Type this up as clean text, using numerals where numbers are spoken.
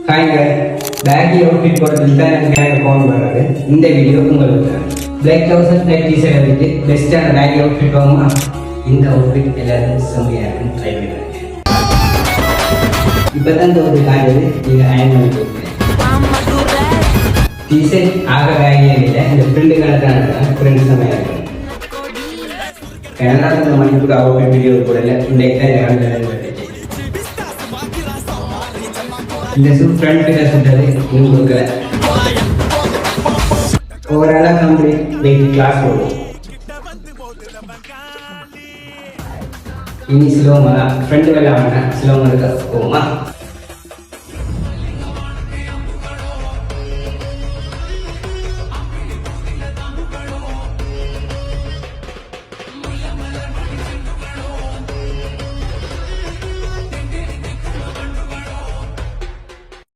Hi Beki outfit போடுறதுக்கு தான் எனக்கு ஃபோன் பண்ணுறது. இந்த வீடியோ உங்களுக்கு பிளாக் ட்ரவுசர் பிளாக் டிஷர்ட் வந்துட்டு பெஸ்ட்டான பேக்கி அவுட்ஃபிட் வாங்குமா? இந்த அவுட்ஃபிட் எல்லாருக்கும் செம்மையாக இருக்கும். ட்ரை பண்ணுங்க. இப்போ தான் இந்த ஒரு காய்ச்சது நீங்கள் அயன் பண்ணி கொடுக்குறேன். டிஷர்ட் ஆக பேக்கியாக இல்லை, இந்த பிரிண்ட் கணக்கான பிரிண்ட் செம்மையாக இருக்கும். கனடா இந்த மணிக்கூட அவுட்ஃபிட் வீடியோ கூட இல்லை, இன்றைக்கு தான் கனடா இந்த ஃப்ரண்ட்டில் சுட்டது இன்னும் கொடுக்கல. ஓவராலாக கம்ப்ளீட் வெயிட் கிளாஸ் போடும். இனி ஸ்லோமாக ஃப்ரண்ட் வேலை வேணா ஸ்லோமாக இருக்க போகுமா?